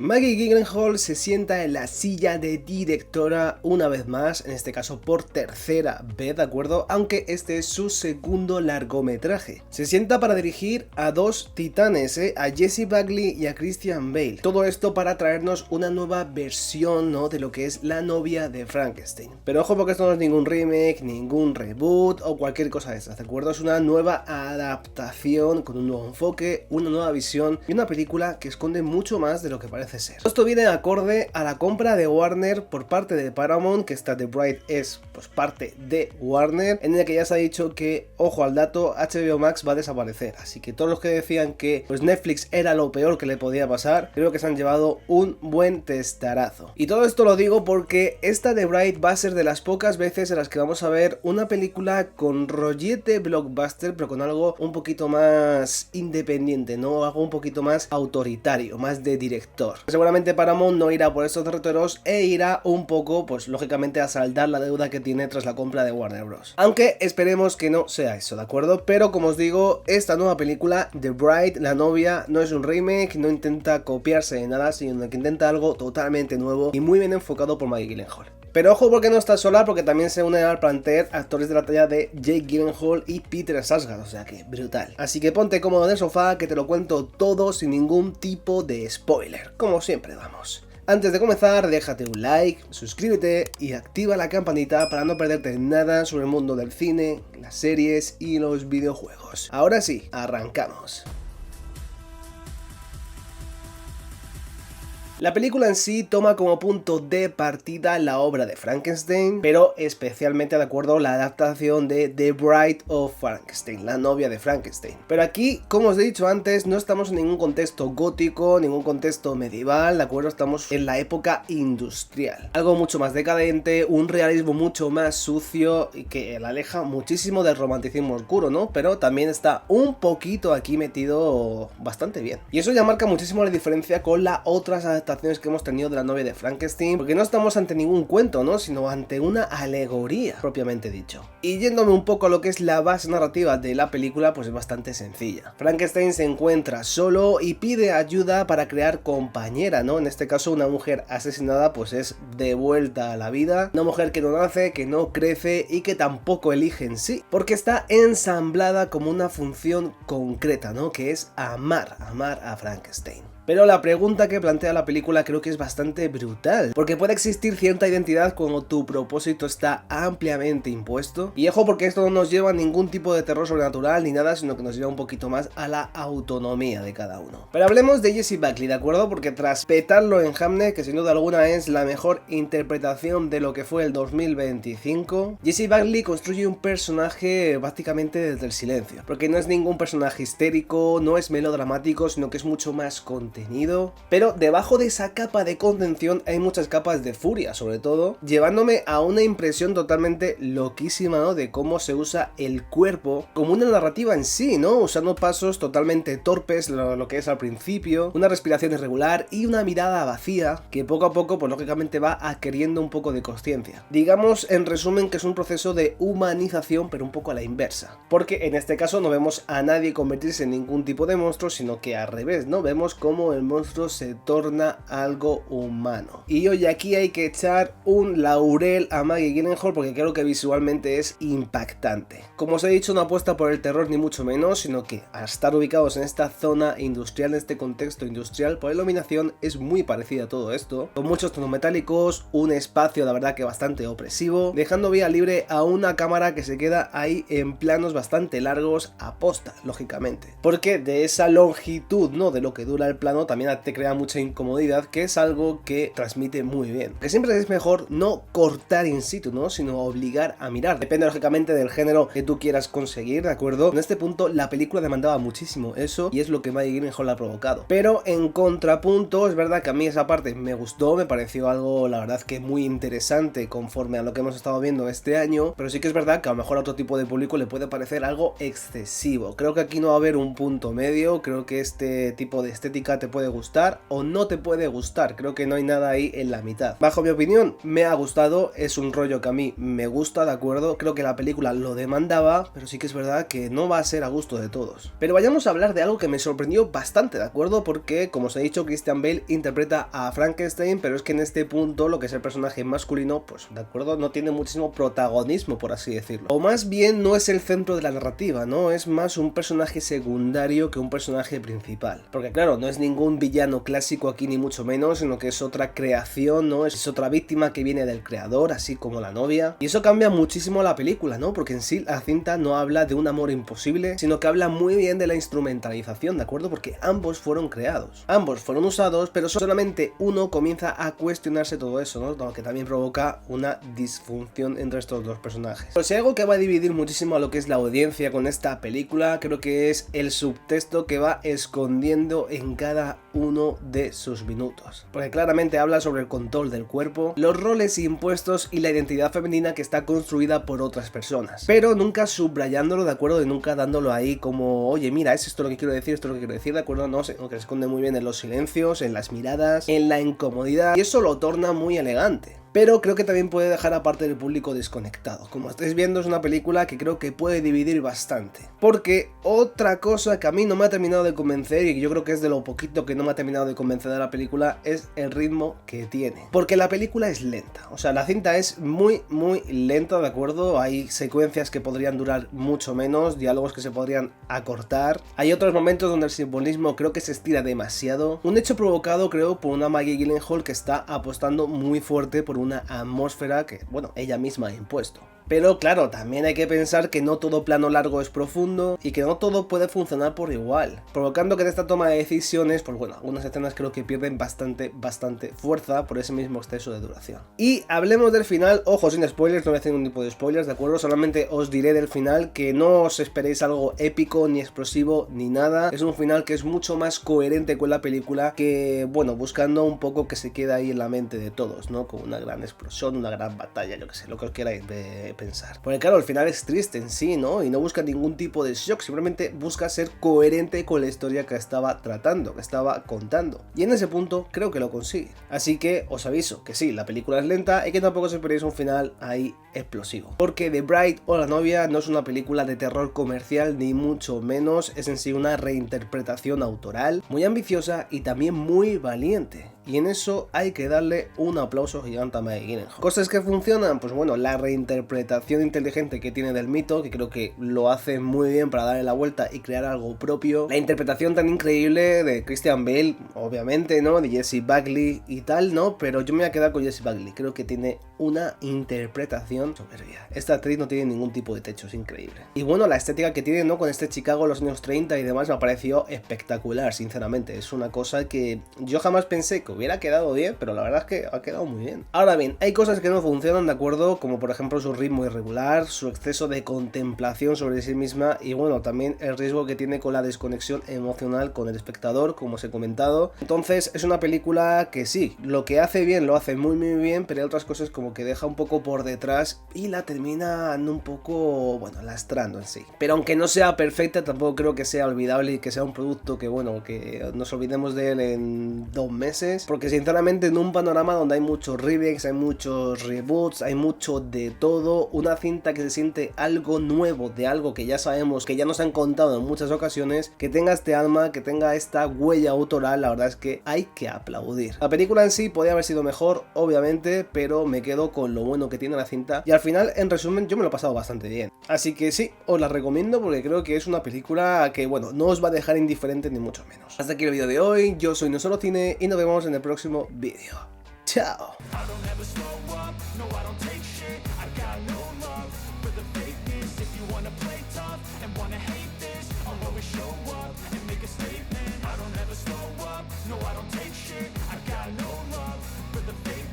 Maggie Gyllenhaal se sienta en la silla de directora una vez más, en este caso por tercera vez, ¿de acuerdo? Aunque este es su segundo largometraje. Se sienta para dirigir a dos titanes, a Jessie Buckley y a Christian Bale. Todo esto para traernos una nueva versión, ¿no?, de lo que es La novia de Frankenstein. Pero ojo, porque esto no es ningún remake, ningún reboot o cualquier cosa de estas, ¿de acuerdo? Es una nueva adaptación con un nuevo enfoque, una nueva visión y una película que esconde mucho más de lo que parece ser. Esto viene acorde a la compra de Warner por parte de Paramount, que esta The Bride es pues parte de Warner, en el que ya se ha dicho que, ojo al dato, HBO Max va a desaparecer, así que todos los que decían que pues Netflix era lo peor que le podía pasar, creo que se han llevado un buen testarazo. Y todo esto lo digo porque esta The Bride va a ser de las pocas veces en las que vamos a ver una película con rollete blockbuster, pero con algo un poquito más independiente, ¿no? Algo un poquito más autoritario, más de director. Seguramente Paramount no irá por estos derroteros e irá un poco, pues lógicamente, a saldar la deuda que tiene tras la compra de Warner Bros. Aunque esperemos que no sea eso, ¿de acuerdo? Pero como os digo, esta nueva película, The Bride, la novia, no es un remake, no intenta copiarse de nada, sino que intenta algo totalmente nuevo y muy bien enfocado por Maggie Gyllenhaal. Pero ojo, porque no está sola, porque también se unen al plantel actores de la talla de Jake Gyllenhaal y Peter Sarsgaard, o sea que brutal. Así que ponte cómodo en el sofá, que te lo cuento todo sin ningún tipo de spoiler, como siempre vamos. Antes de comenzar, déjate un like, suscríbete y activa la campanita para no perderte nada sobre el mundo del cine, las series y los videojuegos. Ahora sí, arrancamos. La película en sí toma como punto de partida la obra de Frankenstein, pero especialmente, de acuerdo, la adaptación de The Bride of Frankenstein, la novia de Frankenstein. Pero aquí, como os he dicho antes, no estamos en ningún contexto gótico, ningún contexto medieval, ¿de acuerdo? Estamos en la época industrial. Algo mucho más decadente, un realismo mucho más sucio y que la aleja muchísimo del romanticismo oscuro, ¿no? Pero también está un poquito aquí metido bastante bien. Y eso ya marca muchísimo la diferencia con las otras adaptaciones que hemos tenido de la novia de Frankenstein, porque no estamos ante ningún cuento, ¿no?, sino ante una alegoría, propiamente dicho. Y yéndome un poco a lo que es la base narrativa de la película, pues es bastante sencilla. Frankenstein se encuentra solo y pide ayuda para crear compañera, ¿no? En este caso, una mujer asesinada pues es devuelta a la vida, una mujer que no nace, que no crece y que tampoco elige en sí, porque está ensamblada como una función concreta, ¿no?, que es amar a Frankenstein. Pero la pregunta que plantea la película creo que es bastante brutal, porque puede existir cierta identidad cuando tu propósito está ampliamente impuesto. Y ojo, porque esto no nos lleva a ningún tipo de terror sobrenatural ni nada, sino que nos lleva un poquito más a la autonomía de cada uno. Pero hablemos de Jessie Buckley, ¿de acuerdo? Porque tras petarlo en Hamnet, que sin duda alguna es la mejor interpretación de lo que fue el 2025, Jessie Buckley construye un personaje básicamente desde el silencio, porque no es ningún personaje histérico, no es melodramático, sino que es mucho más contenido. Pero debajo de esa capa de contención hay muchas capas de furia, sobre todo, llevándome a una impresión totalmente loquísima, ¿no?, de cómo se usa el cuerpo como una narrativa en sí, ¿no?, usando pasos totalmente torpes, lo que es al principio, una respiración irregular y una mirada vacía que poco a poco, pues lógicamente va adquiriendo un poco de consciencia. Digamos, en resumen, que es un proceso de humanización, pero un poco a la inversa, porque en este caso no vemos a nadie convertirse en ningún tipo de monstruo, sino que al revés, ¿no?, vemos cómo el monstruo se torna algo humano. Y hoy aquí hay que echar un laurel a Maggie Gyllenhaal, porque creo que visualmente es impactante. Como os he dicho, no apuesta por el terror ni mucho menos, sino que al estar ubicados en esta zona industrial, en este contexto industrial, por la iluminación es muy parecida a todo esto, con muchos tonos metálicos, un espacio la verdad que bastante opresivo, dejando vía libre a una cámara que se queda ahí en planos bastante largos aposta, lógicamente, porque de esa longitud, ¿no?, de lo que dura el plano también te crea mucha incomodidad, que es algo que transmite muy bien. Que siempre es mejor no cortar in situ, ¿no?, sino obligar a mirar. Depende lógicamente del género que tú quieras conseguir, ¿de acuerdo? En este punto la película demandaba muchísimo eso y es lo que Maggie Gyllenhaal ha provocado. Pero en contrapunto, es verdad que a mí esa parte me gustó, me pareció algo, la verdad, que muy interesante conforme a lo que hemos estado viendo este año, pero sí que es verdad que a lo mejor a otro tipo de público le puede parecer algo excesivo. Creo que aquí no va a haber un punto medio, creo que este tipo de estética te te puede gustar o no te puede gustar, creo que no hay nada ahí en la mitad. Bajo mi opinión, me ha gustado, es un rollo que a mí me gusta, ¿de acuerdo? Creo que la película lo demandaba, pero sí que es verdad que no va a ser a gusto de todos. Pero vayamos a hablar de algo que me sorprendió bastante, ¿de acuerdo? Porque, como os he dicho, Christian Bale interpreta a Frankenstein, pero es que en este punto lo que es el personaje masculino, pues, ¿de acuerdo? No tiene muchísimo protagonismo, por así decirlo. O más bien no es el centro de la narrativa, ¿no? Es más un personaje secundario que un personaje principal. Porque claro, no es ningún villano clásico aquí ni mucho menos, sino que es otra creación, ¿no? Es otra víctima que viene del creador, así como la novia. Y eso cambia muchísimo la película, ¿no? Porque en sí la cinta no habla de un amor imposible, sino que habla muy bien de la instrumentalización, ¿de acuerdo? Porque ambos fueron creados, ambos fueron usados, pero solamente uno comienza a cuestionarse todo eso, ¿no? Lo que también provoca una disfunción entre estos dos personajes. Pero si hay algo que va a dividir muchísimo a lo que es la audiencia con esta película, creo que es el subtexto que va escondiendo en cada uno de sus minutos. Porque claramente habla sobre el control del cuerpo, los roles impuestos y la identidad femenina que está construida por otras personas. Pero nunca subrayándolo, ¿de acuerdo? Y nunca dándolo ahí como, oye, mira, es esto lo que quiero decir, esto es lo que quiero decir, ¿de acuerdo? No sé, que se esconde muy bien en los silencios, en las miradas, en la incomodidad, y eso lo torna muy elegante. Pero creo que también puede dejar a parte del público desconectado. Como estáis viendo, es una película que creo que puede dividir bastante. Porque otra cosa que a mí no me ha terminado de convencer, y que yo creo que es de lo poquito que no me ha terminado de convencer de la película, es el ritmo que tiene. Porque la película es lenta. O sea, la cinta es muy lenta, ¿de acuerdo? Hay secuencias que podrían durar mucho menos, diálogos que se podrían acortar. Hay otros momentos donde el simbolismo creo que se estira demasiado. Un hecho provocado, creo, por una Maggie Gyllenhaal que está apostando muy fuerte por una atmósfera que, bueno, ella misma ha impuesto. Pero claro, también hay que pensar que no todo plano largo es profundo y que no todo puede funcionar por igual, provocando que en esta toma de decisiones, pues bueno, algunas escenas creo que pierden bastante fuerza por ese mismo exceso de duración. Y hablemos del final, ojo, sin spoilers, no voy a hacer ningún tipo de spoilers, ¿de acuerdo? Solamente os diré del final que no os esperéis algo épico, ni explosivo, ni nada. Es un final que es mucho más coherente con la película que, bueno, buscando un poco que se queda ahí en la mente de todos, ¿no? Con una gran explosión, una gran batalla, yo que sé, lo que os queráis pensar. Porque claro, el final es triste en sí, ¿no? Y no busca ningún tipo de shock, simplemente busca ser coherente con la historia que estaba tratando, que estaba contando. Y en ese punto creo que lo consigue. Así que os aviso que sí, la película es lenta y que tampoco os esperéis un final ahí explosivo. Porque The Bride o La novia no es una película de terror comercial ni mucho menos, es en sí una reinterpretación autoral, muy ambiciosa y también muy valiente. Y en eso hay que darle un aplauso gigante a Maggie Gyllenhaal. ¿Cosas que funcionan? Pues bueno, la reinterpretación inteligente que tiene del mito, que creo que lo hace muy bien para darle la vuelta y crear algo propio. La interpretación tan increíble de Christian Bale, obviamente, ¿no? De Jessie Buckley y tal, ¿no? Pero yo me voy a quedar con Jessie Buckley. Creo que tiene una interpretación soberbia. Esta actriz no tiene ningún tipo de techo, es increíble. Y bueno, la estética que tiene, ¿no? Con este Chicago en los años 30 y demás me ha parecido espectacular, sinceramente. Es una cosa que yo jamás pensé que hubiera quedado bien, pero la verdad es que ha quedado muy bien. Ahora bien, hay cosas que no funcionan, ¿de acuerdo? Como por ejemplo su ritmo irregular, su exceso de contemplación sobre sí misma y bueno, también el riesgo que tiene con la desconexión emocional con el espectador, como os he comentado. Entonces es una película que sí, lo que hace bien lo hace muy bien, pero hay otras cosas como que deja un poco por detrás y la termina un poco, bueno, lastrando en sí. Pero aunque no sea perfecta, tampoco creo que sea olvidable y que sea un producto que, bueno, que nos olvidemos de él en 2 meses, porque sinceramente en un panorama donde hay muchos remakes, hay muchos reboots, hay mucho de todo, una cinta que se siente algo nuevo, de algo que ya sabemos, que ya nos han contado en muchas ocasiones, que tenga este alma, que tenga esta huella autoral, la verdad es que hay que aplaudir. La película en sí podría haber sido mejor, obviamente, pero me quedo con lo bueno que tiene la cinta y al final, en resumen, yo me lo he pasado bastante bien. Así que sí, os la recomiendo porque creo que es una película que, bueno, no os va a dejar indiferente ni mucho menos. Hasta aquí el vídeo de hoy, yo soy No Solo Cine y nos vemos en el próximo vídeo. Chao. If you wanna play tough and wanna hate this, I'll always show up and make a statement.